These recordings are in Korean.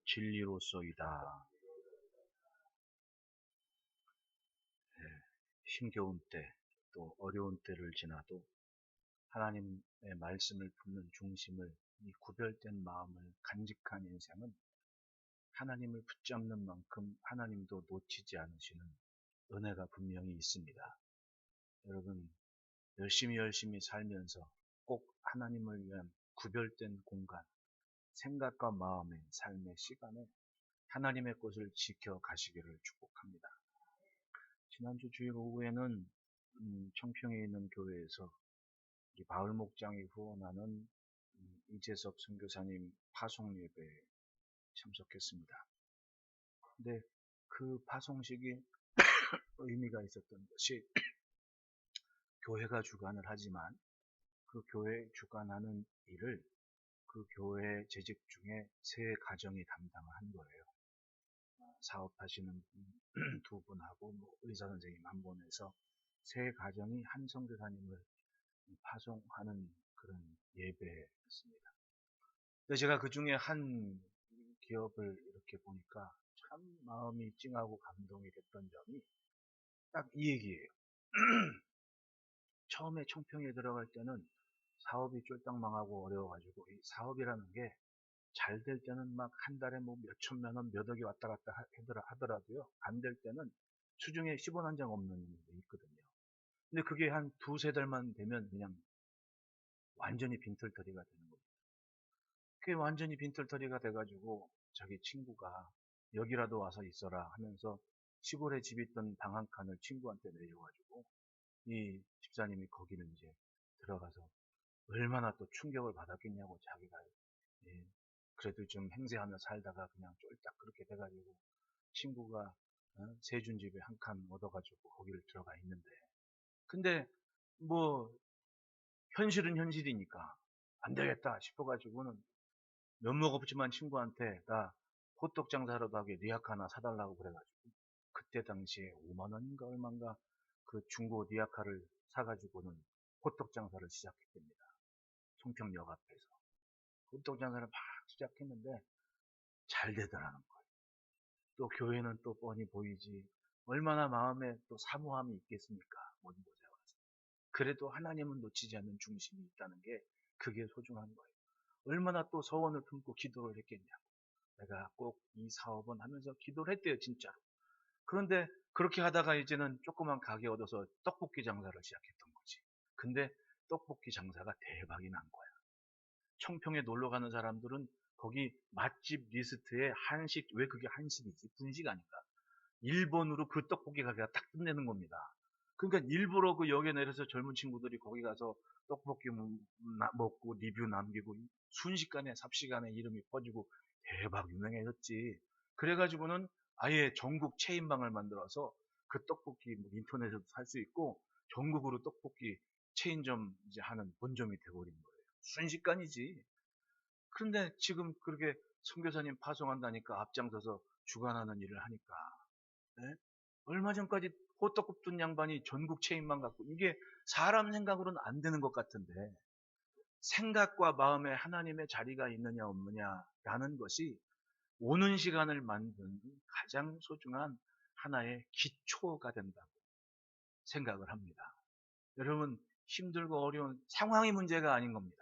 진리로소이다. 힘겨운 때, 또 어려운 때를 지나도 하나님의 말씀을 품는 중심을, 이 구별된 마음을 간직한 인생은 하나님을 붙잡는 만큼 하나님도 놓치지 않으시는 은혜가 분명히 있습니다. 여러분, 열심히 살면서 꼭 하나님을 위한 구별된 공간, 생각과 마음의 삶의 시간에 하나님의 것을 지켜가시기를 축복합니다. 지난주 주일 오후에는 청평에 있는 교회에서 우리 마을 목장이 후원하는 이재석 선교사님 파송 예배에 참석했습니다. 근데 그 파송식이 의미가 있었던 것이 교회가 주관을 하지만 그 교회 주관하는 일을 그 교회 재직 중에 세 가정이 담당을 한 거예요. 사업하시는 두 분하고 의사 선생님 한 분에서 세 가정이 한 선교사님을 파송하는 그런 예배였습니다. 근데 제가 그 중에 한 기업을 이렇게 보니까 참 마음이 찡하고 감동이 됐던 점이 딱 이 얘기예요. 처음에 청평에 들어갈 때는 사업이 쫄딱 망하고 어려워가지고 이 사업이라는 게 잘 될 때는 막 한 달에 뭐 몇천만 원, 몇 억이 왔다 갔다 하더라도요. 안 될 때는 수중에 10원 한 장 없는 게 있거든요. 근데 그게 한 두세 달만 되면 그냥 완전히 빈털터리가 되는 겁니다. 그게 완전히 빈털터리가 돼가지고 자기 친구가 여기라도 와서 있어라 하면서 시골에 집 있던 방 한 칸을 친구한테 내려가지고 이 집사님이 거기는 이제 들어가서 얼마나 또 충격을 받았겠냐고 자기가 그래도 좀 행세하며 살다가 그냥 쫄딱 그렇게 돼가지고 친구가 세준 집에 한 칸 얻어가지고 거기를 들어가 있는데 근데 뭐 현실은 현실이니까 안 되겠다 싶어가지고는 면목 없지만 친구한테 나 호떡 장사라도 하게 니약 하나 사달라고 그래가지고 그때 당시에 5만 원인가 얼마인가 그 중고 니아카를 사가지고는 호떡 장사를 시작했답니다. 송평역 앞에서 호떡 장사를 막 시작했는데 잘 되더라는 거예요. 또 교회는 또 뻔히 보이지 얼마나 마음에 또 사모함이 있겠습니까? 못 보자 와서. 그래도 하나님은 놓치지 않는 중심이 있다는 게 그게 소중한 거예요. 얼마나 또 소원을 품고 기도를 했겠냐고. 내가 꼭 이 사업은 하면서 기도를 했대요, 진짜로. 그런데 그렇게 하다가 이제는 조그만 가게 얻어서 떡볶이 장사를 시작했던 거지. 근데 떡볶이 장사가 대박이 난 거야. 청평에 놀러 가는 사람들은 거기 맛집 리스트에 한식, 왜 그게 한식이지? 분식 아닌가? 일본으로 그 떡볶이 가게가 딱 끝내는 겁니다. 그러니까 일부러 그 역에 내려서 젊은 친구들이 거기 가서 떡볶이 먹고 리뷰 남기고 순식간에 삽시간에 이름이 퍼지고 대박 유명해졌지. 그래가지고는 아예 전국 체인방을 만들어서 그 떡볶이 인터넷에도 살 수 있고 전국으로 떡볶이 체인점 이제 하는 본점이 돼버린 거예요. 순식간이지. 그런데 지금 그렇게 선교사님 파송한다니까 앞장서서 주관하는 일을 하니까 네? 얼마 전까지 호떡 굽던 양반이 전국 체인만 갖고 이게 사람 생각으로는 안 되는 것 같은데 생각과 마음에 하나님의 자리가 있느냐 없느냐라는 것이 오는 시간을 만든 가장 소중한 하나의 기초가 된다고 생각을 합니다. 여러분 힘들고 어려운 상황이 문제가 아닌 겁니다.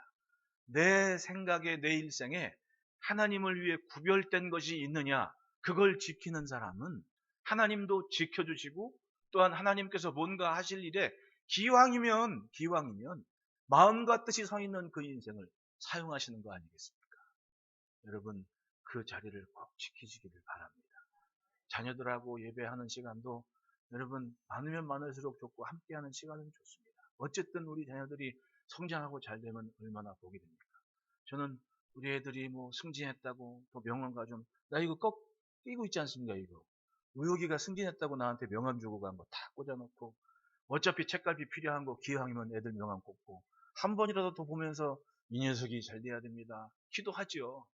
내 생각에 내 일생에 하나님을 위해 구별된 것이 있느냐 그걸 지키는 사람은 하나님도 지켜주시고 또한 하나님께서 뭔가 하실 일에 기왕이면 마음과 뜻이 서 있는 그 인생을 사용하시는 거 아니겠습니까? 여러분 그 자리를 꼭 지키시기를 바랍니다. 자녀들하고 예배하는 시간도 여러분 많으면 많을수록 좋고 함께하는 시간은 좋습니다. 어쨌든 우리 자녀들이 성장하고 잘 되면 얼마나 복이 됩니까? 저는 우리 애들이 뭐 승진했다고 또 명함가 좀 나 이거 꼭 끼고 있지 않습니까? 이거 우혁이가 승진했다고 나한테 명함 주고 간 거 다 꽂아놓고 어차피 책갈피 필요한 거 기왕이면 애들 명함 꽂고 한 번이라도 더 보면서 이 녀석이 잘 돼야 됩니다. 기도하지요.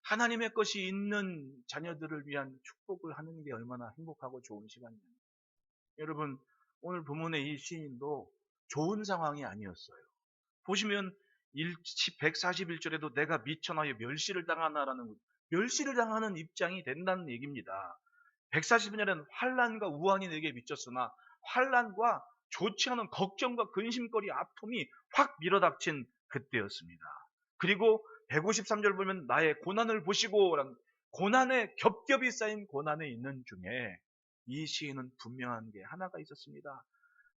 하나님의 것이 있는 자녀들을 위한 축복을 하는 게 얼마나 행복하고 좋은 시간입니다. 여러분 오늘 본문의 이 시인도 좋은 상황이 아니었어요. 보시면 141절에도 내가 미천하여 멸시를 당하나라는 멸시를 당하는 입장이 된다는 얘기입니다. 140년에는 환난과 우환이 내게 미쳤으나 환난과 좋지 않은 걱정과 근심거리, 아픔이 확 밀어닥친 그때였습니다. 그리고 153절 보면 나의 고난을 보시고, 고난에 겹겹이 쌓인 고난에 있는 중에 이 시인은 분명한 게 하나가 있었습니다.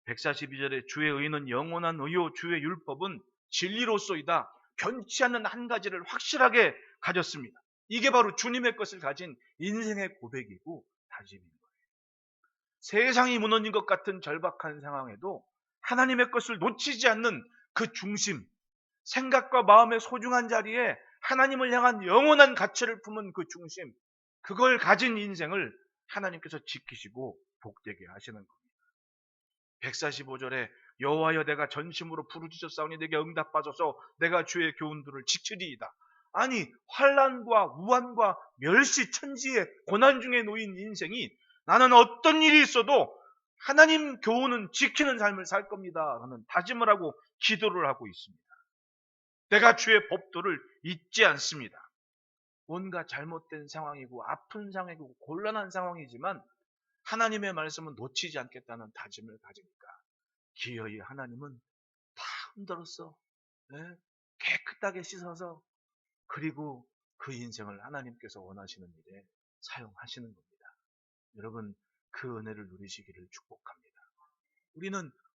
142절에 주의 의는 영원한 의요 주의 율법은 진리로소이다. 변치 않는 한 가지를 확실하게 가졌습니다. 이게 바로 주님의 것을 가진 인생의 고백이고 다짐인 거예요. 세상이 무너진 것 같은 절박한 상황에도 하나님의 것을 놓치지 않는 그 중심, 생각과 마음의 소중한 자리에 하나님을 향한 영원한 가치를 품은 그 중심, 그걸 가진 인생을 하나님께서 지키시고 복되게 하시는 겁니다. 145절에 여호와여 내가 전심으로 부르짖었사오니 내게 응답하소서 내가 주의 교훈들을 지키리이다. 아니 환난과 우환과 멸시 천지의 고난 중에 놓인 인생이 나는 어떤 일이 있어도 하나님 교훈은 지키는 삶을 살 겁니다 하는 다짐을 하고 기도를 하고 있습니다. 내가 주의 법도를 잊지 않습니다. 뭔가 잘못된 상황이고 아픈 상황이고 곤란한 상황이지만 하나님의 말씀은 놓치지 않겠다는 다짐을 가지니까 기어이 하나님은 다 흔들었어. 네? 깨끗하게 씻어서 그리고 그 인생을 하나님께서 원하시는 일에 사용하시는 겁니다. 여러분 그 은혜를 누리시기를 축복합니다.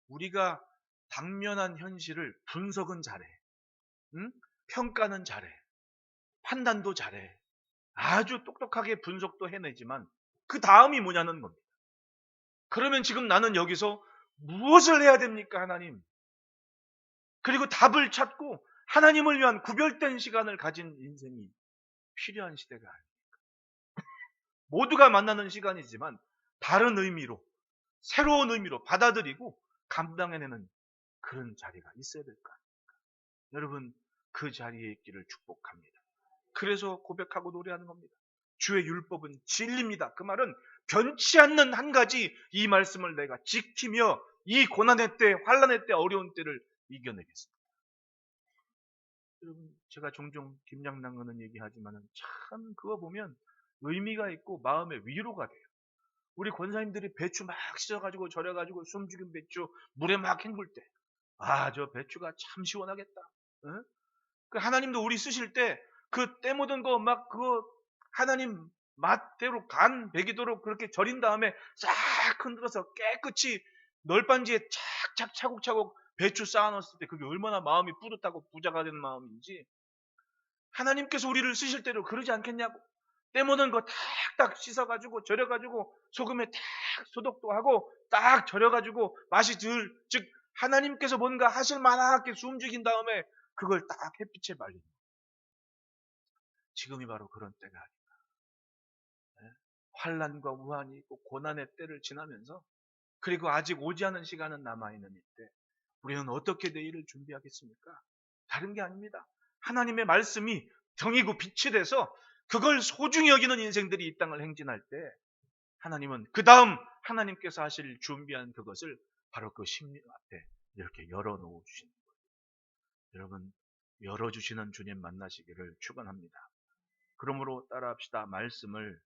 우리가 당면한 현실을 분석은 잘해. 응? 평가는 잘해. 판단도 잘해. 아주 똑똑하게 분석도 해내지만 그 다음이 뭐냐는 겁니다. 그러면 지금 나는 여기서 무엇을 해야 됩니까, 하나님? 그리고 답을 찾고 하나님을 위한 구별된 시간을 가진 인생이 필요한 시대가 아닙니까? 모두가 만나는 시간이지만 다른 의미로, 새로운 의미로 받아들이고 감당해내는 그런 자리가 있어야 될 거 아닙니까? 여러분, 그 자리에 있기를 축복합니다. 그래서 고백하고 노래하는 겁니다. 주의 율법은 진리입니다. 그 말은 변치 않는 한 가지 이 말씀을 내가 지키며 이 고난의 때, 환난의 때, 어려운 때를 이겨내겠습니다. 여러분, 제가 종종 김장담그는 얘기하지만 참 그거 보면 의미가 있고 마음의 위로가 돼요. 우리 권사님들이 배추 막 씻어가지고 절여가지고 숨죽인 배추 물에 막 헹굴 때, 저 배추가 참 시원하겠다. 응? 그 하나님도 우리 쓰실 때 그 때 묻은 거 막 그거 하나님 맛대로 간 배기도록 그렇게 절인 다음에 싹 흔들어서 깨끗이 널빤지에 착착 차곡차곡 배추 쌓아놨을 때 그게 얼마나 마음이 뿌듯하고 부자가 되는 마음인지 하나님께서 우리를 쓰실 때도 그러지 않겠냐고. 때 묻은 거 탁탁 씻어가지고 절여가지고 소금에 탁 소독도 하고 딱 절여가지고 맛이 즉 하나님께서 뭔가 하실 만하게 숨죽인 다음에 그걸 딱 햇빛에 말리는 거예요. 지금이 바로 그런 때가 아닌가. 환난과 우환이 있고 고난의 때를 지나면서 그리고 아직 오지 않은 시간은 남아있는 이때 우리는 어떻게 내일을 준비하겠습니까? 다른 게 아닙니다. 하나님의 말씀이 정이고 빛이 돼서 그걸 소중히 여기는 인생들이 이 땅을 행진할 때 하나님은 그 다음 하나님께서 하실 준비한 그것을 바로 그 심리 앞에 이렇게 열어놓으시는 거예요. 여러분 열어주시는 주님 만나시기를 축원합니다. 그러므로 따라합시다. 말씀을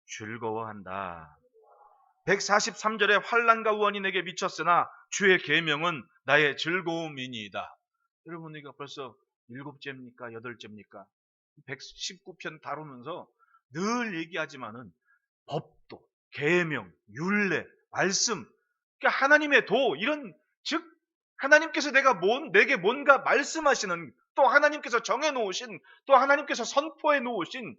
즐거워한다. 143절에 환난과 우환이 내게 미쳤으나 주의 계명은 나의 즐거움이니이다. 여러분 이거 벌써 7제입니까? 8제입니까? 119편 다루면서 늘 얘기하지만은 법도, 계명, 율례, 말씀, 그러니까 하나님의 도 이런 즉 하나님께서 내게 뭔가 말씀하시는 또 하나님께서 정해놓으신 또 하나님께서 선포해 놓으신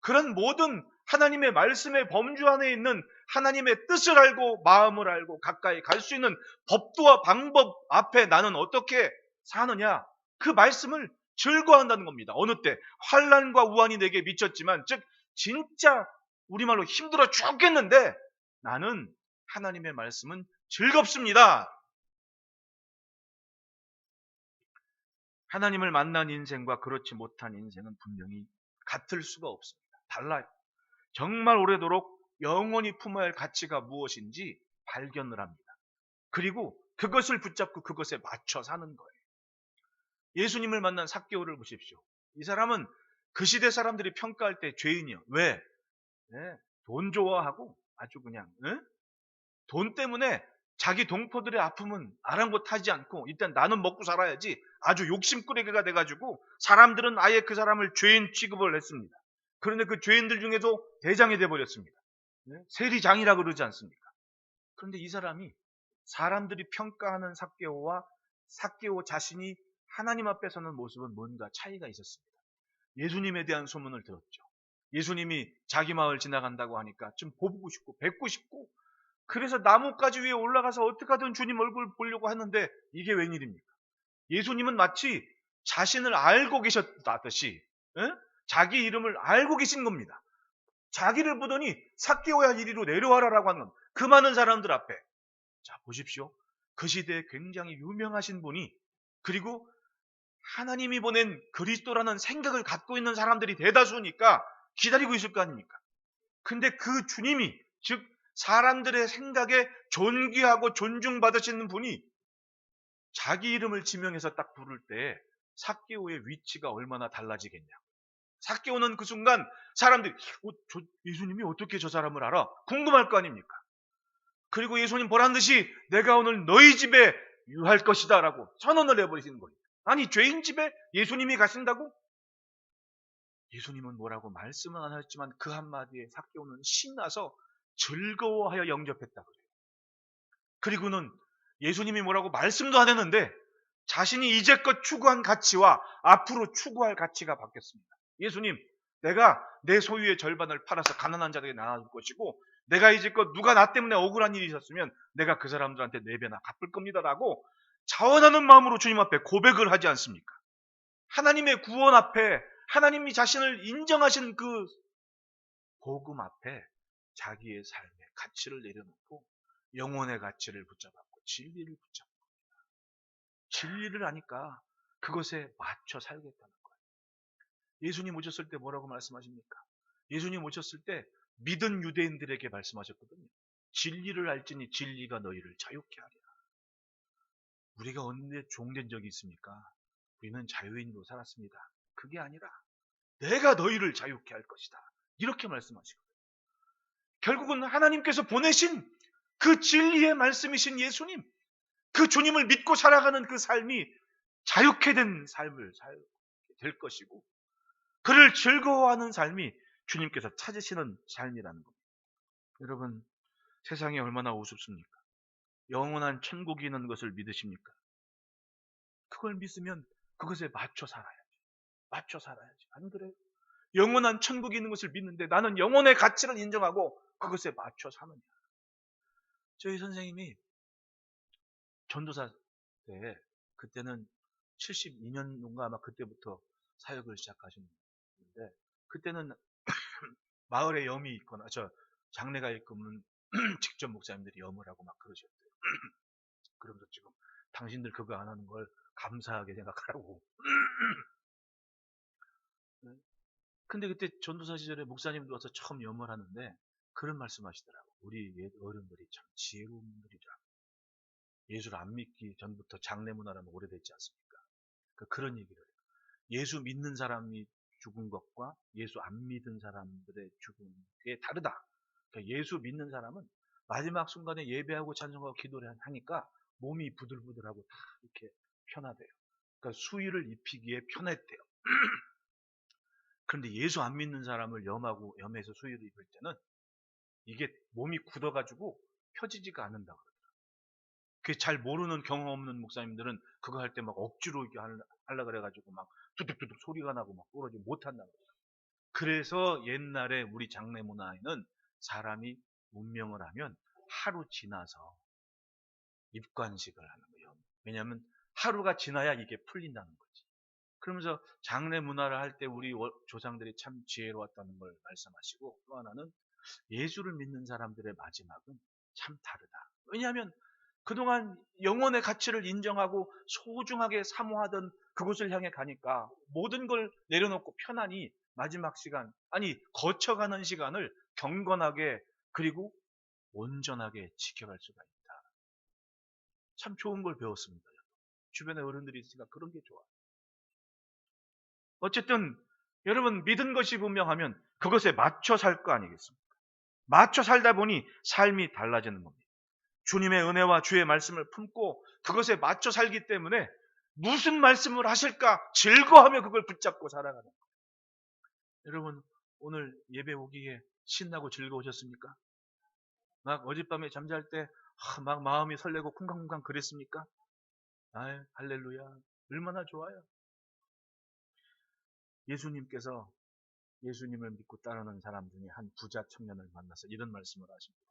그런 모든 하나님의 말씀의 범주 안에 있는 하나님의 뜻을 알고 마음을 알고 가까이 갈 수 있는 법도와 방법 앞에 나는 어떻게 사느냐 그 말씀을 즐거워한다는 겁니다. 어느 때 환난과 우환이 내게 미쳤지만 즉 진짜 우리말로 힘들어 죽겠는데 나는 하나님의 말씀은 즐겁습니다. 하나님을 만난 인생과 그렇지 못한 인생은 분명히 같을 수가 없습니다. 달라요. 정말 오래도록 영원히 품어야 할 가치가 무엇인지 발견을 합니다. 그리고 그것을 붙잡고 그것에 맞춰 사는 거예요. 예수님을 만난 삭개오를 보십시오. 이 사람은 그 시대 사람들이 평가할 때 죄인이요. 왜? 네, 돈 좋아하고 아주 그냥 돈 때문에 자기 동포들의 아픔은 아랑곳하지 않고 일단 나는 먹고 살아야지 아주 욕심꾸러기가 돼가지고 사람들은 아예 그 사람을 죄인 취급을 했습니다. 그런데 그 죄인들 중에도 대장이 돼버렸습니다. 세리장이라 그러지 않습니까? 그런데 이 사람이 사람들이 평가하는 삭개오와 삭개오 자신이 하나님 앞에 서는 모습은 뭔가 차이가 있었습니다. 예수님에 대한 소문을 들었죠. 예수님이 자기 마을 지나간다고 하니까 좀 보고 싶고 뵙고 싶고 그래서 나뭇가지 위에 올라가서 어떻게 하든 주님 얼굴 보려고 하는데 이게 웬일입니까? 예수님은 마치 자신을 알고 계셨다듯이 자기 이름을 알고 계신 겁니다. 자기를 보더니 삭개오야 이리로 내려와라라고 하는 그 많은 사람들 앞에 자 보십시오. 그 시대에 굉장히 유명하신 분이 그리고 하나님이 보낸 그리스도라는 생각을 갖고 있는 사람들이 대다수니까 기다리고 있을 거 아닙니까? 근데 그 주님이 즉 사람들의 생각에 존귀하고 존중받으시는 분이 자기 이름을 지명해서 딱 부를 때 삭개오의 위치가 얼마나 달라지겠냐. 삭개오는 그 순간 사람들이 예수님이 어떻게 저 사람을 알아? 궁금할 거 아닙니까? 그리고 예수님 보란 듯이 내가 오늘 너희 집에 유할 것이다 라고 선언을 해버리시는 거예요. 아니 죄인 집에 예수님이 가신다고? 예수님은 뭐라고 말씀은 안 하셨지만 그 한마디에 삭개오는 신나서 즐거워하여 영접했다 그래요. 그리고는 예수님이 뭐라고 말씀도 안 했는데 자신이 이제껏 추구한 가치와 앞으로 추구할 가치가 바뀌었습니다. 예수님, 내가 내 소유의 절반을 팔아서 가난한 자들에게 나눠줄 것이고 내가 이제껏 누가 나 때문에 억울한 일이 있었으면 내가 그 사람들한테 4배나 갚을 겁니다라고 자원하는 마음으로 주님 앞에 고백을 하지 않습니까? 하나님의 구원 앞에 하나님이 자신을 인정하신 그 복음 앞에 자기의 삶의 가치를 내려놓고 영혼의 가치를 붙잡았고 진리를 붙잡고 진리를 아니까 그것에 맞춰 살겠다는 거예요. 예수님 오셨을 때 뭐라고 말씀하십니까? 예수님 오셨을 때 믿은 유대인들에게 말씀하셨거든요. 진리를 알지니 진리가 너희를 자유케 하리라. 우리가 언제 종된 적이 있습니까? 우리는 자유인으로 살았습니다. 그게 아니라 내가 너희를 자유케 할 것이다. 이렇게 말씀하시거든요. 결국은 하나님께서 보내신 그 진리의 말씀이신 예수님, 그 주님을 믿고 살아가는 그 삶이 자유케 된 삶을 살게 될 것이고 그를 즐거워하는 삶이 주님께서 찾으시는 삶이라는 겁니다. 여러분 세상이 얼마나 우습습니까? 영원한 천국이 있는 것을 믿으십니까? 그걸 믿으면 그것에 맞춰 살아야지. 맞춰 살아야지. 안 그래요? 영원한 천국이 있는 것을 믿는데 나는 영혼의 가치를 인정하고 그것에 맞춰 사느냐. 저희 선생님이 전도사 때 그때는 72년인가 아마 그때부터 사역을 시작하셨는데 그때는 마을에 염이 있거나 장례가 있으면 직접 목사님들이 염을 하고 막 그러셨대요. 그러면서 지금 당신들 그거 안 하는 걸 감사하게 생각하라고. 근데 그때 전도사 시절에 목사님도 와서 처음 염을 하는데 그런 말씀하시더라고. 우리 옛 어른들이 참 지혜로운 분들이라. 예수를 안 믿기 전부터 장례 문화라면 오래됐지 않습니까? 그런 얘기를 해요. 예수 믿는 사람이 죽은 것과 예수 안 믿은 사람들의 죽은 게 다르다. 그러니까 예수 믿는 사람은 마지막 순간에 예배하고 찬송하고 기도를 하니까 몸이 부들부들하고 다 이렇게 편하대요. 그러니까 수의를 입히기에 편했대요. 그런데 예수 안 믿는 사람을 염해서 수의를 입을 때는 이게 몸이 굳어가지고 펴지지가 않는다 그러더라고요. 그 잘 모르는 경험 없는 목사님들은 그거 할 때 막 억지로 이렇게 하려 그래가지고 막 뚜둑뚜둑 소리가 나고 막 부러지고 못한다 그래요. 그래서 옛날에 우리 장례 문화에는 사람이 운명을 하면 하루 지나서 입관식을 하는 거예요. 왜냐하면 하루가 지나야 이게 풀린다는 거지. 그러면서 장례 문화를 할 때 우리 조상들이 참 지혜로웠다는 걸 말씀하시고 또 하나는 예수를 믿는 사람들의 마지막은 참 다르다. 왜냐하면 그동안 영혼의 가치를 인정하고 소중하게 사모하던 그곳을 향해 가니까 모든 걸 내려놓고 편안히 마지막 시간, 아니 거쳐가는 시간을 경건하게 그리고 온전하게 지켜갈 수가 있다. 참 좋은 걸 배웠습니다. 주변에 어른들이 있으니까 그런 게 좋아요. 어쨌든 여러분 믿은 것이 분명하면 그것에 맞춰 살 거 아니겠습니까? 맞춰 살다 보니 삶이 달라지는 겁니다. 주님의 은혜와 주의 말씀을 품고 그것에 맞춰 살기 때문에 무슨 말씀을 하실까 즐거워하며 그걸 붙잡고 살아가는 거예요. 여러분 오늘 예배 오기에 신나고 즐거우셨습니까? 막 어젯밤에 잠잘 때 막 마음이 설레고 쿵쾅쿵쾅 그랬습니까? 아유 할렐루야 얼마나 좋아요. 예수님께서 예수님을 믿고 따르는 사람 중에 한 부자 청년을 만나서 이런 말씀을 하십니다.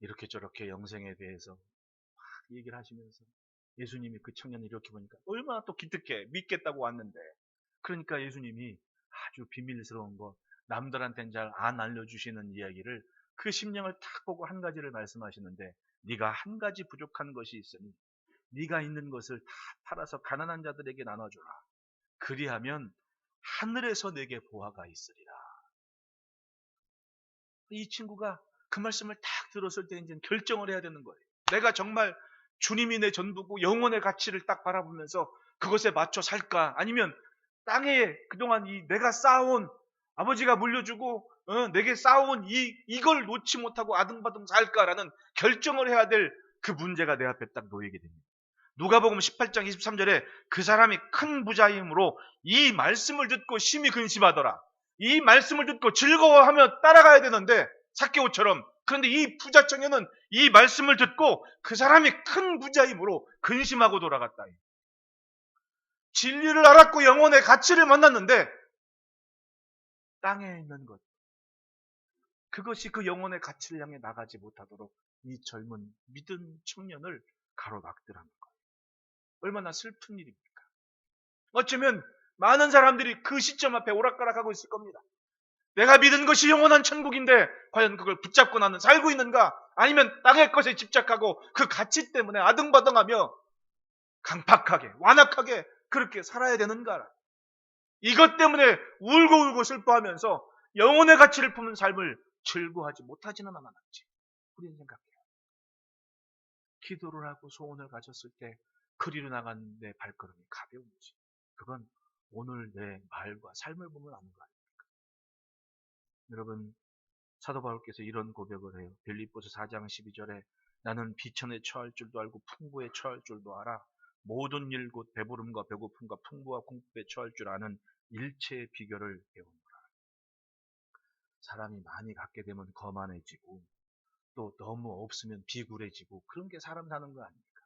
이렇게 저렇게 영생에 대해서 막 얘기를 하시면서 예수님이 그 청년을 이렇게 보니까 얼마나 또 기특해. 믿겠다고 왔는데. 그러니까 예수님이 아주 비밀스러운 거 남들한테는 잘 안 알려주시는 이야기를 그 심령을 탁 보고 한 가지를 말씀하시는데 네가 한 가지 부족한 것이 있으니 네가 있는 것을 다 팔아서 가난한 자들에게 나눠줘라. 그리하면 하늘에서 내게 보화가 있으리라. 이 친구가 그 말씀을 딱 들었을 때 이제 결정을 해야 되는 거예요. 내가 정말 주님이 내 전부고 영혼의 가치를 딱 바라보면서 그것에 맞춰 살까? 아니면 땅에 그동안 내가 쌓아온 아버지가 물려주고 내게 쌓아온 이걸 놓지 못하고 아등바등 살까라는 결정을 해야 될 그 문제가 내 앞에 딱 놓이게 됩니다. 누가복음 18장 23절에 그 사람이 큰 부자이므로 이 말씀을 듣고 심히 근심하더라. 이 말씀을 듣고 즐거워하며 따라가야 되는데 삭개오처럼. 그런데 이 부자 청년은 이 말씀을 듣고 그 사람이 큰 부자이므로 근심하고 돌아갔다. 진리를 알았고 영혼의 가치를 만났는데 땅에 있는 것, 그것이 그 영혼의 가치를 향해 나가지 못하도록 이 젊은 믿은 청년을 가로막더라는 거예요. 얼마나 슬픈 일입니까? 어쩌면 많은 사람들이 그 시점 앞에 오락가락하고 있을 겁니다. 내가 믿은 것이 영원한 천국인데 과연 그걸 붙잡고 나는 살고 있는가? 아니면 땅의 것에 집착하고 그 가치 때문에 아등바등하며 강팍하게 완악하게 그렇게 살아야 되는가? 이것 때문에 울고 슬퍼하면서 영혼의 가치를 품은 삶을 즐거워하지 못하지는 않았지. 우리는 생각해요. 기도를 하고 소원을 가졌을 때 그리로 나간 내 발걸음이 가벼운지, 그건 오늘 내 말과 삶을 보면 아는 거 아닙니까? 여러분, 사도 바울께서 이런 고백을 해요. 빌립보서 4장 12절에 나는 비천에 처할 줄도 알고 풍부에 처할 줄도 알아. 모든 일 곧 배부름과 배고픔과 풍부와 공급에 처할 줄 아는 일체의 비결을 배우노라. 사람이 많이 갖게 되면 거만해지고 또 너무 없으면 비굴해지고 그런 게 사람 사는 거 아닙니까?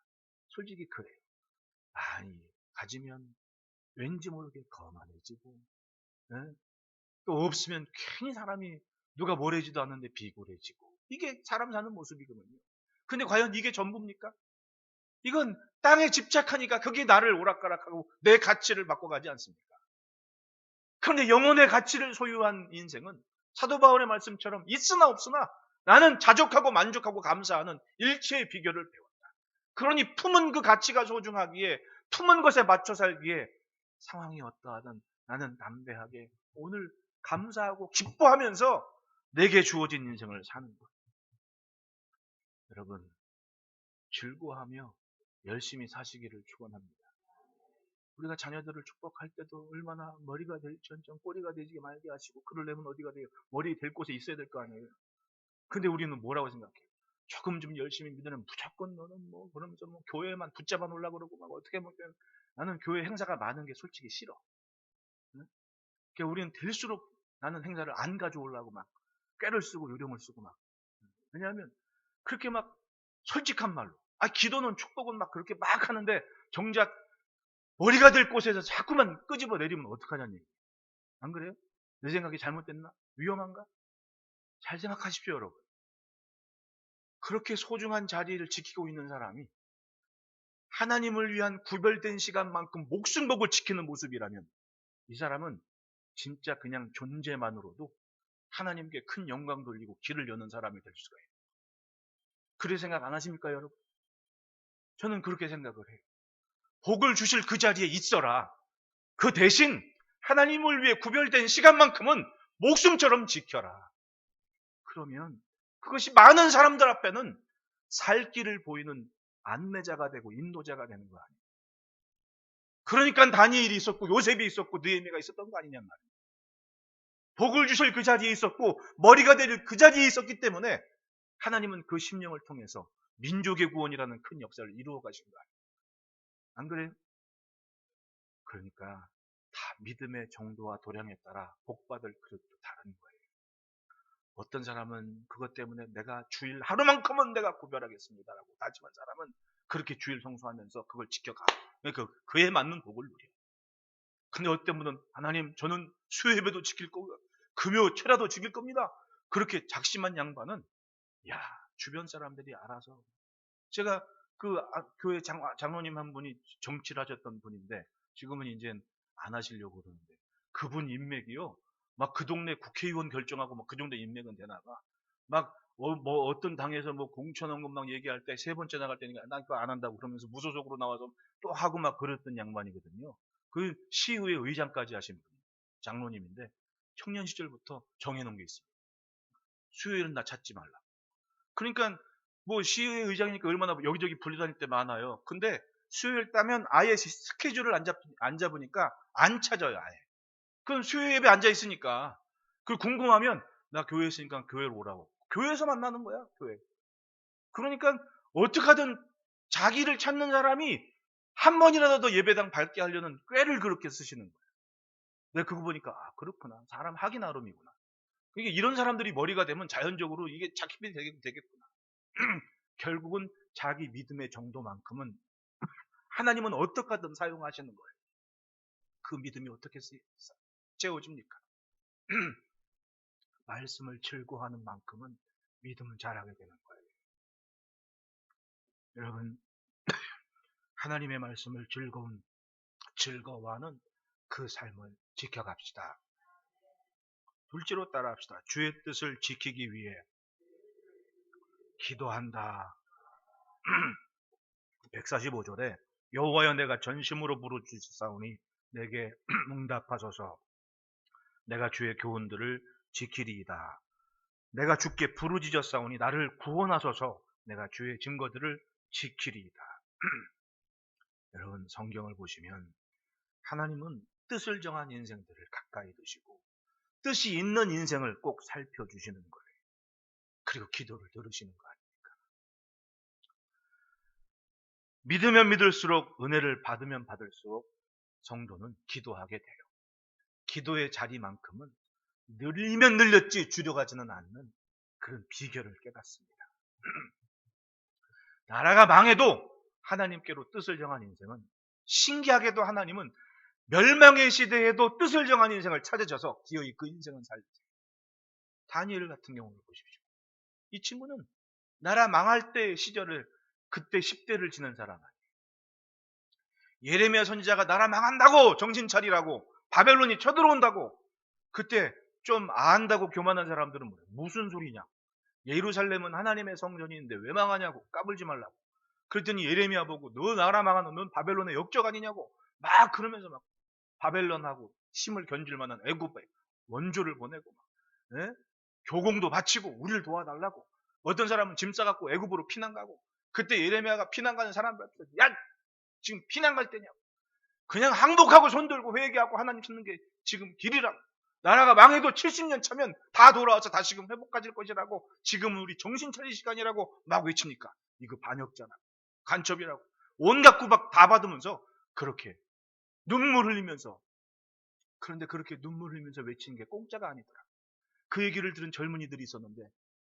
솔직히 그래요. 많이 가지면 왠지 모르게 거만해지고 예? 또 없으면 괜히 사람이 누가 뭐래지도 않는데 비굴해지고 이게 사람 사는 모습이거든요. 근데 과연 이게 전부입니까? 이건 땅에 집착하니까 그게 나를 오락가락하고 내 가치를 바꿔가지 않습니까? 그런데 영혼의 가치를 소유한 인생은 사도 바울의 말씀처럼 있으나 없으나 나는 자족하고 만족하고 감사하는 일체의 비결을 배웠다. 그러니 품은 그 가치가 소중하기에 품은 것에 맞춰 살기에 상황이 어떠하든 나는 담대하게 오늘 감사하고 기뻐하면서 내게 주어진 인생을 사는 것. 여러분 즐거워하며 열심히 사시기를 축원합니다. 우리가 자녀들을 축복할 때도 얼마나 머리가 될지언정 꼬리가 되지 말게 하시고 그러려면 어디가 돼요? 머리 될 곳에 있어야 될 거 아니에요. 근데 우리는 뭐라고 생각해요? 조금 좀 열심히 믿으면 무조건 너는 뭐 그러면서 뭐 교회만 붙잡아 놓으려고 그러고 막 어떻게 보면 나는 교회 행사가 많은 게 솔직히 싫어. 응? 그러니까 우리는 될수록 나는 행사를 안 가져오려고 막 꾀를 쓰고 요령을 쓰고 막. 왜냐하면 그렇게 막 솔직한 말로 기도는 축복은 막 그렇게 막 하는데 정작 머리가 될 곳에서 자꾸만 끄집어 내리면 어떡하냐는 얘기예요. 안 그래요? 내 생각이 잘못됐나? 위험한가? 잘 생각하십시오, 여러분. 그렇게 소중한 자리를 지키고 있는 사람이 하나님을 위한 구별된 시간만큼 목숨 보고 지키는 모습이라면 이 사람은 진짜 그냥 존재만으로도 하나님께 큰 영광 돌리고 길을 여는 사람이 될 수가 있어요. 그렇게 생각 안 하십니까, 여러분? 저는 그렇게 생각을 해요. 복을 주실 그 자리에 있어라. 그 대신 하나님을 위해 구별된 시간만큼은 목숨처럼 지켜라. 그러면 그것이 많은 사람들 앞에는 살 길을 보이는 안내자가 되고 인도자가 되는 거 아니에요. 그러니까 다니엘이 있었고 요셉이 있었고 느헤미야가 있었던 거 아니냔 말이에요. 복을 주실 그 자리에 있었고 머리가 될 그 자리에 있었기 때문에 하나님은 그 심령을 통해서 민족의 구원이라는 큰 역사를 이루어 가신 거예요. 안 그래요? 그러니까 다 믿음의 정도와 도량에 따라 복받을 그릇도 다른 거예요. 어떤 사람은 그것 때문에 내가 주일 하루만큼은 내가 구별하겠습니다라고 다짐한 사람은 그렇게 주일 성수하면서 그걸 지켜가. 그러니까 그에 맞는 복을 누려. 근데 어떤 분은 하나님 저는 수요 예배도 지킬 거고 금요 철야도 지킬 겁니다. 그렇게 작심한 양반은 야 주변 사람들이 알아서 제가 그 교회 장로님 한 분이 정치를 하셨던 분인데 지금은 이제 안 하시려고 그러는데 그분 인맥이요. 막 그 동네 국회의원 결정하고 막 그 정도 인맥은 되나봐. 막 뭐 어떤 당에서 뭐 공천한 것 막 얘기할 때 세 번째 나갈 때니까 난 그거 안 한다고 그러면서 무소속으로 나와서 또 하고 막 그랬던 양반이거든요. 그 시의회 의장까지 하신 분, 장로님인데 청년 시절부터 정해놓은 게 있어요. 수요일은 나 찾지 말라. 그러니까 뭐 시의회 의장이니까 얼마나 여기저기 불려다닐 때 많아요. 근데 수요일 따면 아예 스케줄을 안 잡으니까 안 찾아요, 아예. 그럼 수요 예배 앉아 있으니까. 그 궁금하면 나 교회에 있으니까 교회로 오라고. 교회에서 만나는 거야, 교회. 그러니까 어떻게 하든 자기를 찾는 사람이 한 번이라도 더 예배당 밝게 하려는 꾀를 그렇게 쓰시는 거예요. 내가 그거 보니까 아 그렇구나. 사람 하기 나름이구나. 이게 이런 사람들이 머리가 되면 자연적으로 이게 자기비 되겠구나. 결국은 자기 믿음의 정도만큼은 하나님은 어떻게 하든 사용하시는 거예요. 그 믿음이 어떻게 채워집니까? 말씀을 즐거워하는 만큼은 믿음을 잘하게 되는 거예요. 여러분 하나님의 말씀을 즐거워하는 그 삶을 지켜갑시다. 둘째로 따라합시다. 주의 뜻을 지키기 위해 기도한다. 145절에 여호와여 내가 전심으로 부르짖사오니 내게 응답하소서. 내가 주의 교훈들을 지키리이다. 내가 주께 부르짖었사오니 나를 구원하소서. 내가 주의 증거들을 지키리이다. 여러분 성경을 보시면 하나님은 뜻을 정한 인생들을 가까이 두시고 뜻이 있는 인생을 꼭 살펴주시는 거예요. 그리고 기도를 들으시는 거 아닙니까? 믿으면 믿을수록 은혜를 받으면 받을수록 성도는 기도하게 돼요. 기도의 자리만큼은 늘리면 늘렸지 줄여가지는 않는 그런 비결을 깨닫습니다. 나라가 망해도 하나님께로 뜻을 정한 인생은 신기하게도 하나님은 멸망의 시대에도 뜻을 정한 인생을 찾으셔서 기어이 그 인생은 살리죠. 다니엘 같은 경우를 보십시오. 이 친구는 나라 망할 때 시절을 그때 10대를 지낸 사람 아니에요. 예레미야 선지자가 나라 망한다고 정신 차리라고 바벨론이 쳐들어온다고 그때 좀 안다고 교만한 사람들은 뭐예요? 무슨 소리냐? 예루살렘은 하나님의 성전인데 왜 망하냐고 까불지 말라고. 그랬더니 예레미야 보고 너 나라 망하는 넌 바벨론의 역적 아니냐고 막 그러면서 막 바벨론하고 힘을 견줄 만한 애굽에 원조를 보내고 막 예? 교공도 바치고 우리를 도와달라고. 어떤 사람은 짐 싸갖고 애굽으로 피난 가고. 그때 예레미야가 피난 가는 사람들한테 야 지금 피난 갈 때냐고. 그냥 항복하고 손들고 회개하고 하나님 찾는 게 지금 길이라고. 나라가 망해도 70년 차면 다 돌아와서 다시금 회복가질 것이라고. 지금은 우리 정신 차릴 시간이라고 막 외치니까 이거 반역잖아. 간첩이라고. 온갖 구박 다 받으면서 그렇게 눈물 흘리면서. 그런데 그렇게 눈물 흘리면서 외치는 게 공짜가 아니더라. 그 얘기를 들은 젊은이들이 있었는데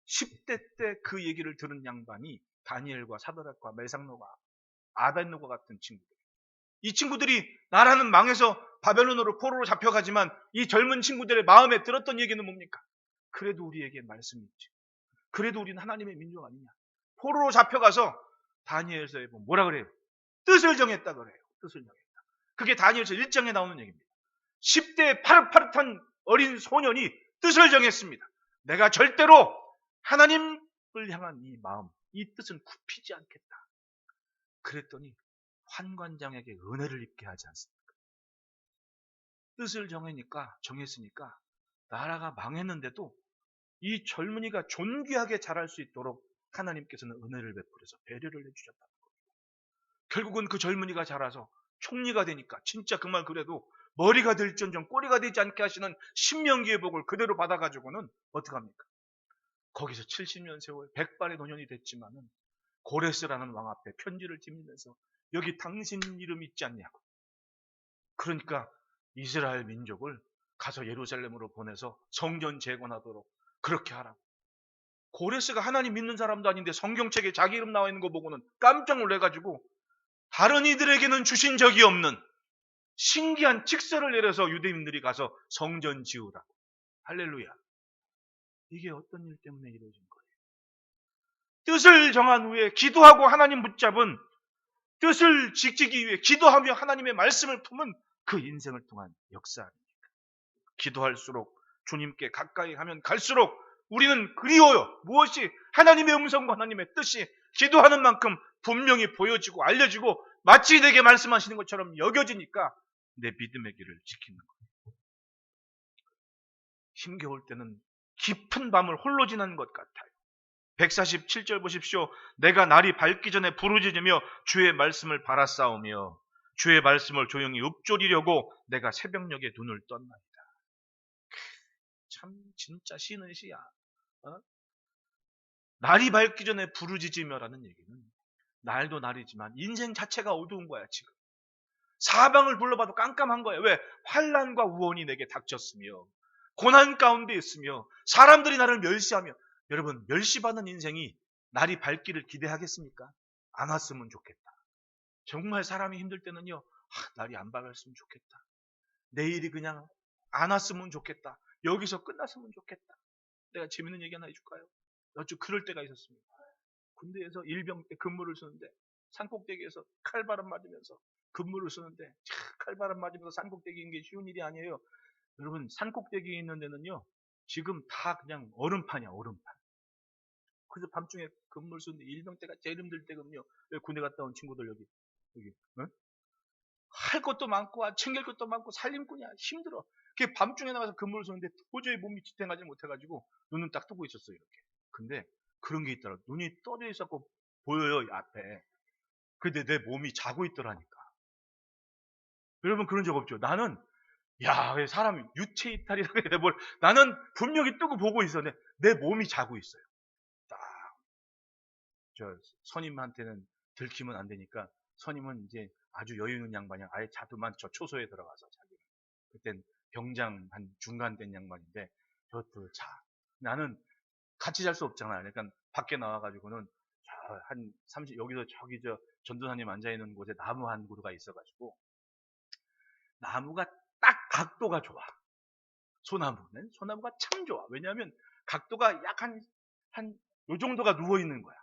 10대 때 그 얘기를 들은 양반이 다니엘과 사드락과 메삭노가 아벤노가 같은 친구들. 이 친구들이 나라는 망해서 바벨론으로 포로로 잡혀가지만 이 젊은 친구들의 마음에 들었던 얘기는 뭡니까? 그래도 우리에게 말씀이 있지. 그래도 우리는 하나님의 민족 아니냐. 포로로 잡혀가서 다니엘서에 보면 뭐라 그래요? 뜻을 정했다 그래요. 뜻을 정했다. 그게 다니엘서 1장에 나오는 얘기입니다. 10대 파릇파릇한 어린 소년이 뜻을 정했습니다. 내가 절대로 하나님을 향한 이 마음, 이 뜻은 굽히지 않겠다. 그랬더니 환관장에게 은혜를 입게 하지 않습니까? 뜻을 정했으니까 나라가 망했는데도 이 젊은이가 존귀하게 자랄 수 있도록 하나님께서는 은혜를 베풀어서 배려를 해주셨다는 겁니다. 결국은 그 젊은이가 자라서 총리가 되니까 진짜 그 말 그래도 머리가 될지언정 꼬리가 되지 않게 하시는 신명기의 복을 그대로 받아가지고는 어떡합니까? 거기서 70년 세월 백발의 노년이 됐지만은 고레스라는 왕 앞에 편지를 지면서 여기 당신 이름 있지 않냐고. 그러니까 이스라엘 민족을 가서 예루살렘으로 보내서 성전 재건하도록 그렇게 하라고. 고레스가 하나님 믿는 사람도 아닌데 성경책에 자기 이름 나와 있는 거 보고는 깜짝 놀래가지고 다른 이들에게는 주신 적이 없는 신기한 직서를 내려서 유대인들이 가서 성전 지으라고. 할렐루야. 이게 어떤 일 때문에 이루어진 거예요? 뜻을 정한 후에 기도하고 하나님 붙잡은, 뜻을 지키기 위해 기도하며 하나님의 말씀을 품은 그 인생을 통한 역사 아닙니까? 기도할수록 주님께 가까이 하면 갈수록 우리는 그리워요. 무엇이 하나님의 음성과 하나님의 뜻이 기도하는 만큼 분명히 보여지고 알려지고 마치 내게 말씀하시는 것처럼 여겨지니까 내 믿음의 길을 지키는 거예요. 힘겨울 때는 깊은 밤을 홀로 지나는 것 같아요. 147절 보십시오. 내가 날이 밝기 전에 부르짖으며 주의 말씀을 바라싸우며 주의 말씀을 조용히 읊조리려고 내가 새벽녘에 눈을 떴나이다. 참 진짜 시는 시야. 날이 밝기 전에 부르짖으며라는 얘기는 날도 날이지만 인생 자체가 어두운 거야 지금. 사방을 둘러봐도 깜깜한 거야. 왜? 환난과 우원이 내게 닥쳤으며 고난 가운데 있으며 사람들이 나를 멸시하며. 여러분, 멸시받는 인생이 날이 밝기를 기대하겠습니까? 안 왔으면 좋겠다. 정말 사람이 힘들 때는요, 날이 안 밝았으면 좋겠다. 내일이 그냥 안 왔으면 좋겠다. 여기서 끝났으면 좋겠다. 내가 재밌는 얘기 하나 해줄까요? 어쩌 그럴 때가 있었습니다. 군대에서 일병 때 근무를 쓰는데 산꼭대기에서 칼바람 맞으면서 근무를 쓰는데 칼바람 맞으면서 산꼭대기인 게 쉬운 일이 아니에요. 여러분, 산꼭대기에 있는 데는요, 지금 다 그냥 얼음판이야, 얼음판. 그래서 밤중에 근무를 쓰는데 일병 때가 제일 힘들 때거든요. 군대 갔다 온 친구들 여기, 응? 할 것도 많고 챙길 것도 많고 살림꾼이야, 힘들어. 그게 밤중에 나가서 근무를 쓰는데 도저히 몸이 지탱하지 못해가지고 눈은 딱 뜨고 있었어요, 이렇게. 근데 그런 게 있더라. 눈이 떠져 있었고 보여요, 앞에. 근데 내 몸이 자고 있더라니까. 여러분, 그런 적 없죠? 나는 사람이 유체 이탈이라고 해야 돼. 나는 분명히 뜨고 보고 있었는데 내 몸이 자고 있어요. 딱 선임한테는 들키면 안 되니까 선임은 이제 아주 여유 있는 양반이야. 아예 자두만 저 초소에 들어가서 자기. 그땐 병장 한 중간 된 양반인데 저도 자. 나는 같이 잘 수 없잖아요. 그러니까 밖에 나와가지고는 한 30, 여기서 저기 전도사님 앉아있는 곳에 나무 한 그루가 있어가지고 나무가 딱 각도가 좋아. 소나무가 참 좋아. 왜냐하면 각도가 약 요 정도가 누워있는 거야.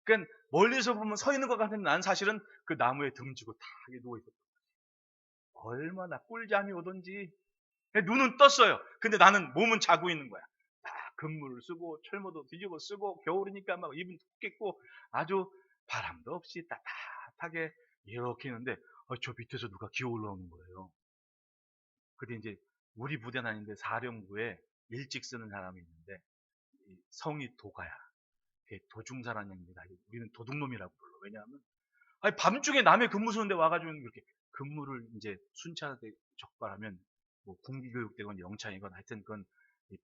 그러니까 멀리서 보면 서 있는 것 같은데 난 사실은 그 나무에 등지고 다 누워있었던 거야. 얼마나 꿀잠이 오던지. 눈은 떴어요. 근데 나는 몸은 자고 있는 거야. 근무를 쓰고 철모도 뒤집어 쓰고 겨울이니까 막 입은 덥겠고 아주 바람도 없이 따뜻하게 이렇게 있는데 저 밑에서 누가 기어 올라오는 거예요. 근데 이제 우리 부대는 아닌데 사령부에 일찍 쓰는 사람이 있는데 성이 도가야. 도중사라는 얘기입니다. 우리는 도둑놈이라고 불러. 왜냐하면 밤중에 남의 근무 쓰는데 와가지고 이렇게 근무를 이제 순찰하게 적발하면 뭐 군기교육대건 영창이건 하여튼 그건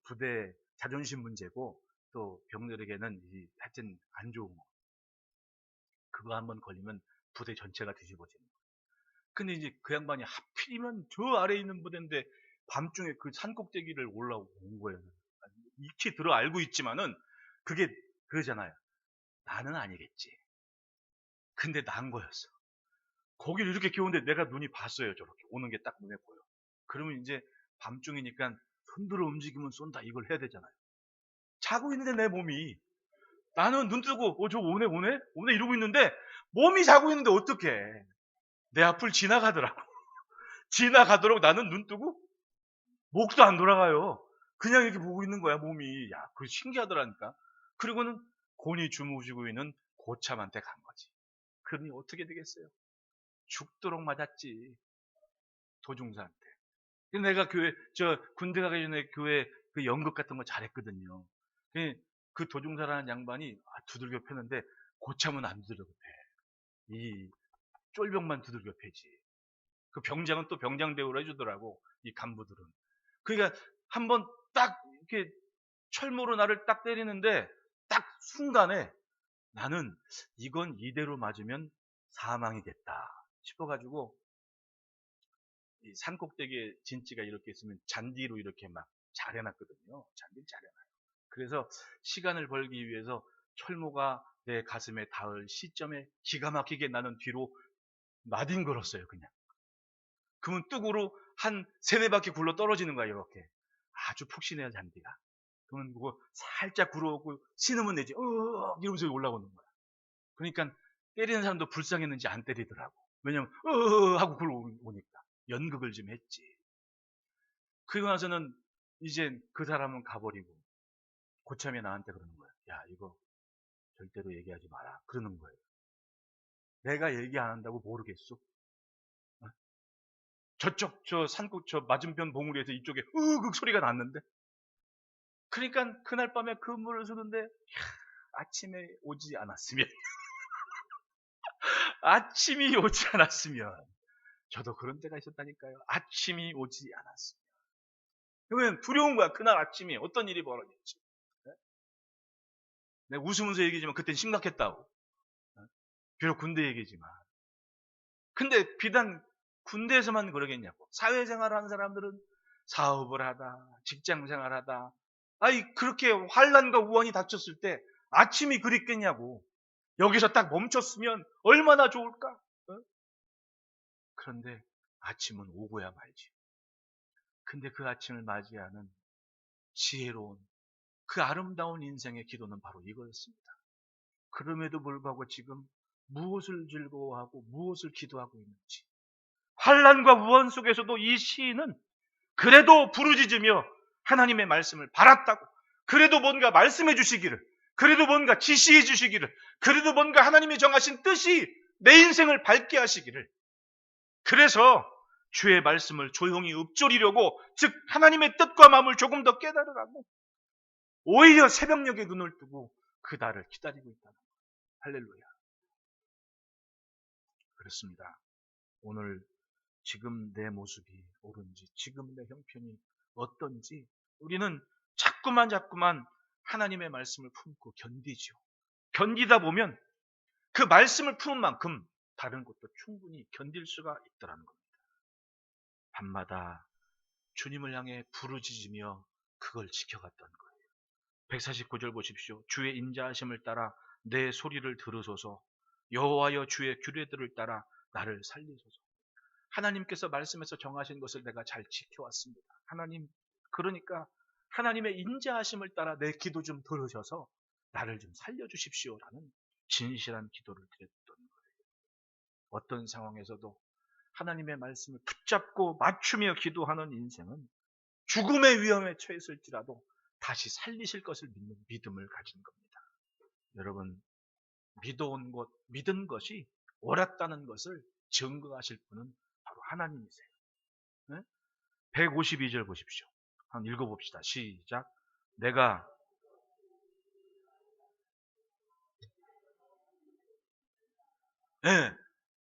부대 자존심 문제고 또 병들에게는 하여튼 안 좋은 거. 그거 한번 걸리면 부대 전체가 뒤집어지는 거예요. 근데 이제 그 양반이 하필이면 저 아래에 있는 부대인데 밤중에 그 산꼭대기를 올라온 거예요. 익히 들어 알고 있지만은 그게 그러잖아요. 나는 아니겠지. 근데 난 거였어. 거기를 이렇게 기어오는데 내가 눈이 봤어요. 저렇게 오는 게 딱 눈에 보여. 그러면 이제 밤중이니까 손들어 움직이면 쏜다. 이걸 해야 되잖아요. 자고 있는데 내 몸이. 나는 눈 뜨고 저 오네 이러고 있는데 몸이 자고 있는데 어떡해. 내 앞을 지나가더라고. 지나가도록 나는 눈 뜨고 목도 안 돌아가요. 그냥 이렇게 보고 있는 거야, 몸이. 그거 신기하더라니까. 그리고는 곤히 주무시고 있는 고참한테 간 거지. 그러니 어떻게 되겠어요? 죽도록 맞았지. 도중사한테. 근데 내가 군대 가기 전에 교회 그 연극 같은 거 잘했거든요. 그 도중사라는 양반이 두들겨 패는데 고참은 안 두들겨 패. 이 쫄병만 두들겨 패지. 그 병장은 또 병장 대우를 해주더라고, 이 간부들은. 그러니까 한번 딱 이렇게 철모로 나를 딱 때리는데 딱 순간에 나는 이건 이대로 맞으면 사망이겠다 싶어가지고, 이 산꼭대기에 진지가 이렇게 있으면 잔디로 이렇게 막 잘 해놨거든요. 잔디를 잘 해놔요. 그래서 시간을 벌기 위해서 철모가 내 가슴에 닿을 시점에 기가 막히게 나는 뒤로 나뒹 걸었어요, 그냥. 그러면 뚝으로 한 세네 바퀴 굴러 떨어지는 거야, 이렇게. 아주 푹신해요, 잔디가. 그러면 그거 살짝 굴러오고 신으면 되지, 이러면서 올라오는 거야. 그러니까 때리는 사람도 불쌍했는지 안 때리더라고. 왜냐면 하고 굴러오니까. 연극을 좀 했지. 그리고 나서는 이제 그 사람은 가버리고 고참이 나한테 그러는 거야. 야, 이거 절대로 얘기하지 마라. 그러는 거예요. 내가 얘기 안 한다고 모르겠어? 어? 저쪽 저 산골 저 맞은편 봉우리에서 이쪽에 으극 소리가 났는데, 그러니까 그날 밤에 근무를 서는데 아침에 오지 않았으면 아침이 오지 않았으면 저도 그런 때가 있었다니까요. 아침이 오지 않았으면. 그러면 두려운 거야. 그날 아침에 어떤 일이 벌어질지. 네? 내가 웃으면서 얘기지만 그땐 심각했다고. 네? 비록 군대 얘기지만. 근데 비단 군대에서만 그러겠냐고. 사회생활 하는 사람들은 사업을 하다, 직장생활 하다, 아니 그렇게 환란과 우환이 닥쳤을 때 아침이 그립겠냐고. 여기서 딱 멈췄으면 얼마나 좋을까? 어? 그런데 아침은 오고야 말지. 근데 그 아침을 맞이하는 지혜로운 그 아름다운 인생의 기도는 바로 이거였습니다. 그럼에도 불구하고 지금 무엇을 즐거워하고 무엇을 기도하고 있는지, 환란과 우환 속에서도 이 시인은 그래도 부르짖으며 하나님의 말씀을 바랐다고, 그래도 뭔가 말씀해 주시기를, 그래도 뭔가 지시해 주시기를, 그래도 뭔가 하나님이 정하신 뜻이 내 인생을 밝게 하시기를, 그래서 주의 말씀을 조용히 읊조리려고, 즉 하나님의 뜻과 마음을 조금 더 깨달으라고 오히려 새벽녘에 눈을 뜨고 그날을 기다리고 있다는 거예요. 할렐루야. 그렇습니다. 오늘 지금 내 모습이 옳은지, 지금 내 형편이 어떤지 우리는 자꾸만 하나님의 말씀을 품고 견디죠. 견디다 보면 그 말씀을 품은 만큼 다른 것도 충분히 견딜 수가 있다는 겁니다. 밤마다 주님을 향해 부르짖으며 그걸 지켜갔던 거예요. 149절 보십시오. 주의 인자하심을 따라 내 소리를 들으소서. 여호와여 주의 규례들을 따라 나를 살리소서. 하나님께서 말씀에서 정하신 것을 내가 잘 지켜왔습니다. 하나님, 그러니까 하나님의 인자하심을 따라 내 기도 좀 들으셔서 나를 좀 살려주십시오라는 진실한 기도를 드렸던 거예요. 어떤 상황에서도 하나님의 말씀을 붙잡고 맞추며 기도하는 인생은 죽음의 위험에 처했을지라도 다시 살리실 것을 믿는 믿음을 가진 겁니다. 여러분, 믿어온 것, 믿은 것이 옳았다는 것을 증거하실 분은 바로 하나님이세요. 네? 152절 보십시오. 한번 읽어봅시다. 시작. 내가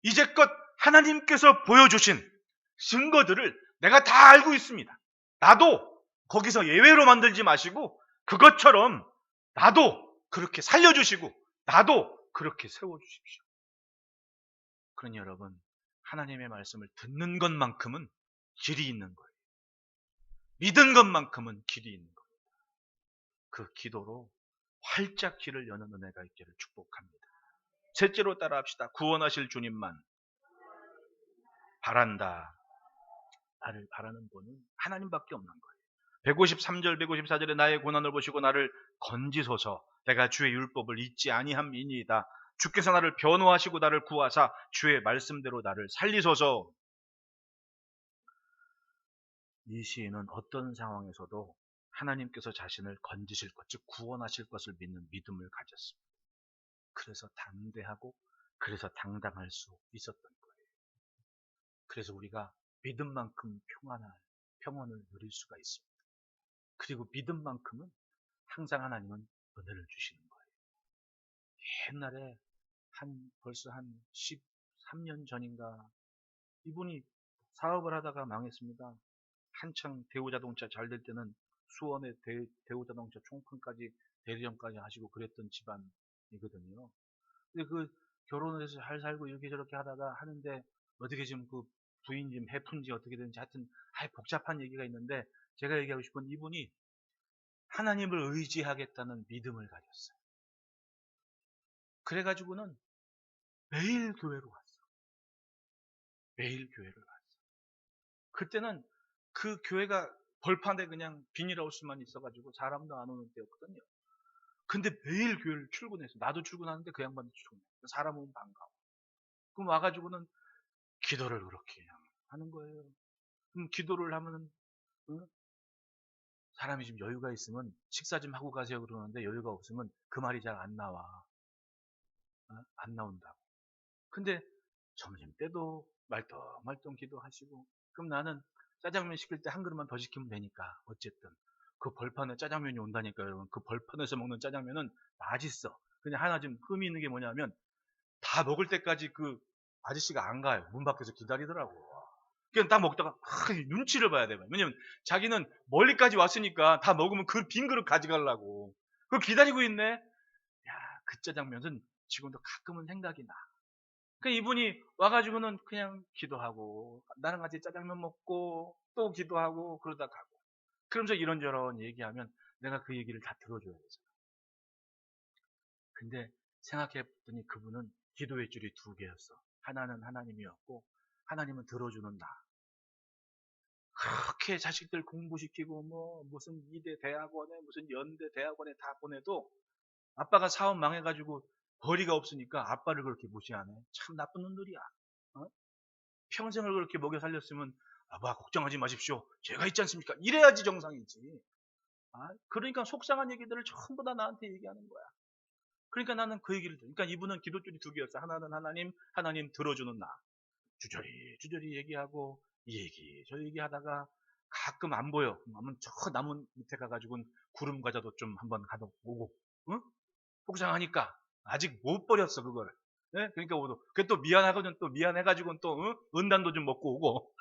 이제껏 하나님께서 보여주신 증거들을 내가 다 알고 있습니다. 나도 거기서 예외로 만들지 마시고 그것처럼 나도 그렇게 살려주시고 나도 그렇게 세워주십시오. 그러니 여러분, 하나님의 말씀을 듣는 것만큼은 길이 있는 거예요. 믿은 것만큼은 길이 있는 거예요. 그 기도로 활짝 길을 여는 은혜가 있기를 축복합니다. 셋째로 따라합시다. 구원하실 주님만 바란다. 나를 바라는 분은 하나님밖에 없는 거예요. 153절, 154절에 나의 고난을 보시고 나를 건지소서. 내가 주의 율법을 잊지 아니함이니이다. 주께서 나를 변호하시고 나를 구하사 주의 말씀대로 나를 살리소서. 이 시인은 어떤 상황에서도 하나님께서 자신을 건지실 것, 즉 구원하실 것을 믿는 믿음을 가졌습니다. 그래서 담대하고 그래서 당당할 수 있었던 거예요. 그래서 우리가 믿음만큼 평안을 누릴 수가 있습니다. 그리고 믿음만큼은 항상 하나님은 은혜를 주시는 거예요. 옛날에 벌써 한 13년 전인가 이분이 사업을 하다가 망했습니다. 한창 대우자동차 잘 될 때는 수원의 대우자동차 총판까지 대리점까지 하시고 그랬던 집안이거든요. 근데 그 결혼을 해서 잘 살고 이렇게 저렇게 하다가 하는데 어떻게 지금 그 부인 좀 해픈지 어떻게 되는지 하여튼 복잡한 얘기가 있는데, 제가 얘기하고 싶은 이분이 하나님을 의지하겠다는 믿음을 가졌어요. 그래가지고는 매일 교회로 갔어. 매일 교회를 갔어. 그때는 그 교회가 벌판에 그냥 비닐하우스만 있어가지고 사람도 안 오는 때였거든요. 근데 매일 교회를 출근해서, 나도 출근하는데 그 양반도 출근해. 사람 오면 반가워. 그럼 와가지고는 기도를 그렇게 그냥 하는 거예요. 그럼 기도를 하면은, 응? 사람이 좀 여유가 있으면 식사 좀 하고 가세요 그러는데, 여유가 없으면 그 말이 잘 안 나와. 안 나온다고. 근데 점심 때도 말똥말똥 기도하시고, 그럼 나는 짜장면 시킬 때 한 그릇만 더 시키면 되니까 어쨌든 그 벌판에 짜장면이 온다니까요. 여러분, 그 벌판에서 먹는 짜장면은 맛있어. 그냥 하나 좀 흠이 있는 게 뭐냐면, 다 먹을 때까지 그 아저씨가 안 가요. 문 밖에서 기다리더라고. 그냥 딱 먹다가 눈치를 봐야 돼요. 왜냐면 자기는 멀리까지 왔으니까 다 먹으면 그 빈 그릇 가져가려고. 그걸 기다리고 있네. 야, 그 짜장면은 지금도 가끔은 생각이 나. 그 이분이 와가지고는 그냥 기도하고, 나랑 같이 짜장면 먹고 또 기도하고 그러다 가고. 그러면서 이런저런 얘기하면 내가 그 얘기를 다 들어줘야 되잖아. 근데 생각해봤더니 그분은 기도의 줄이 두 개였어. 하나는 하나님이었고, 하나님은 들어주는 나. 그렇게 자식들 공부시키고 뭐 무슨 이대 대학원에 무슨 연대 대학원에 다 보내도 아빠가 사업 망해가지고 벌이가 없으니까 아빠를 그렇게 무시하네. 참 나쁜 놈들이야. 어? 평생을 그렇게 먹여 살렸으면, 아빠 걱정하지 마십시오, 제가 있지 않습니까? 이래야지 정상이지. 그러니까 속상한 얘기들을 전부 다 나한테 얘기하는 거야. 그러니까 나는 그 얘기를 들으니까, 그러니까 이분은 기도줄이 두 개였어. 하나는 하나님, 하나님 들어주는 나. 주저리 얘기하고 이 얘기 저 얘기 하다가 가끔 안 보여. 그러면 저 나무 밑에 가가지고는 구름 과자도 좀 한번 가다 오고, 응? 속상하니까 아직 못 버렸어 그걸. 네? 그러니까 그게 또 미안하거든. 또 미안해가지고는 또 응? 은단도 좀 먹고 오고.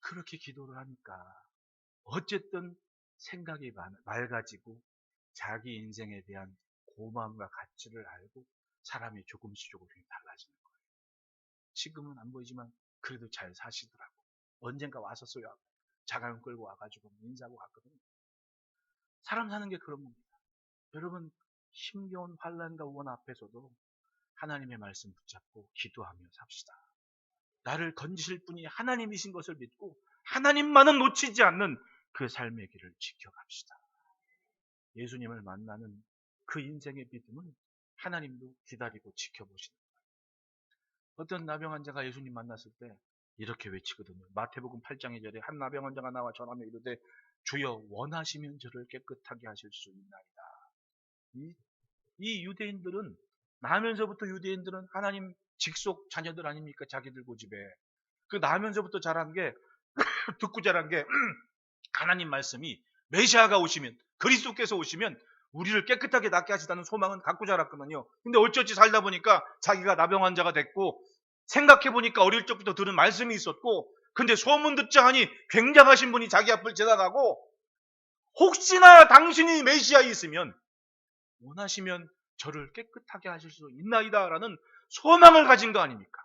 그렇게 기도를 하니까 어쨌든 생각이 맑아지고 자기 인생에 대한 고마움과 가치를 알고 사람이 조금씩 달라지는 거예요. 지금은 안 보이지만 그래도 잘 사시더라고. 언젠가 왔었어요. 자가용 끌고 와가지고 인사하고 갔거든요. 사람 사는 게 그런 겁니다. 여러분, 힘겨운 환난과 우원 앞에서도 하나님의 말씀 붙잡고 기도하며 삽시다. 나를 건지실 분이 하나님이신 것을 믿고 하나님만은 놓치지 않는 그 삶의 길을 지켜갑시다. 예수님을 만나는 그 인생의 믿음은 하나님도 기다리고 지켜보시는 거예요. 어떤 나병 환자가 예수님 만났을 때 이렇게 외치거든요. 마태복음 8장 2절에 한 나병 환자가 나와 전하며 이르되 주여 원하시면 저를 깨끗하게 하실 수 있나이다. 이 유대인들은, 나면서부터 유대인들은 하나님 직속 자녀들 아닙니까? 자기들 고집에. 그 나면서부터 자란 게 듣고 자란 게 하나님 말씀이 메시아가 오시면, 그리스도께서 오시면 우리를 깨끗하게 낫게 하시다는 소망은 갖고 자랐거든요. 근데 어쩌지 살다 보니까 자기가 나병 환자가 됐고, 생각해보니까 어릴 적부터 들은 말씀이 있었고, 근데 소문 듣자 하니 굉장하신 분이 자기 앞을 지나가고, 혹시나 당신이 메시아 있으면 원하시면 저를 깨끗하게 하실 수 있나이다 라는 소망을 가진 거 아닙니까?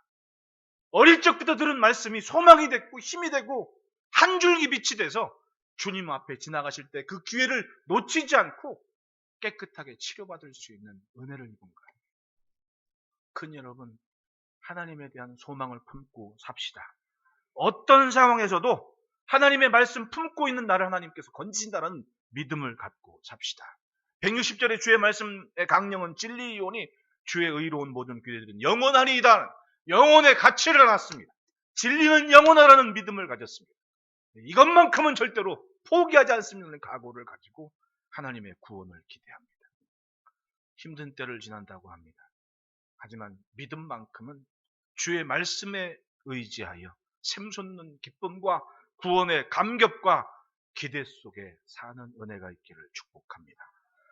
어릴 적부터 들은 말씀이 소망이 됐고 힘이 되고 한 줄기 빛이 돼서 주님 앞에 지나가실 때 그 기회를 놓치지 않고 깨끗하게 치료받을 수 있는 은혜를 입은 거예요. 큰 여러분, 하나님에 대한 소망을 품고 삽시다. 어떤 상황에서도 하나님의 말씀 품고 있는 나를 하나님께서 건지신다는 믿음을 갖고 삽시다. 160절의 주의 말씀의 강령은 진리이오니 주의 의로운 모든 기회들은 영원하리이다. 영혼의 가치를 알았습니다. 진리는 영원하라는 믿음을 가졌습니다. 이것만큼은 절대로 포기하지 않습니다는 각오를 가지고 하나님의 구원을 기대합니다. 힘든 때를 지난다고 합니다. 하지만 믿음만큼은 주의 말씀에 의지하여 샘솟는 기쁨과 구원의 감격과 기대 속에 사는 은혜가 있기를 축복합니다.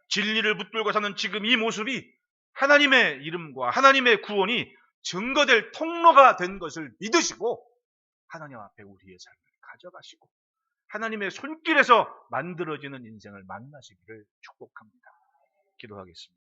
진리를 붙들고 사는 지금 이 모습이 하나님의 이름과 하나님의 구원이 증거될 통로가 된 것을 믿으시고 하나님 앞에 우리의 삶을 가져가시고 하나님의 손길에서 만들어지는 인생을 만나시기를 축복합니다. 기도하겠습니다.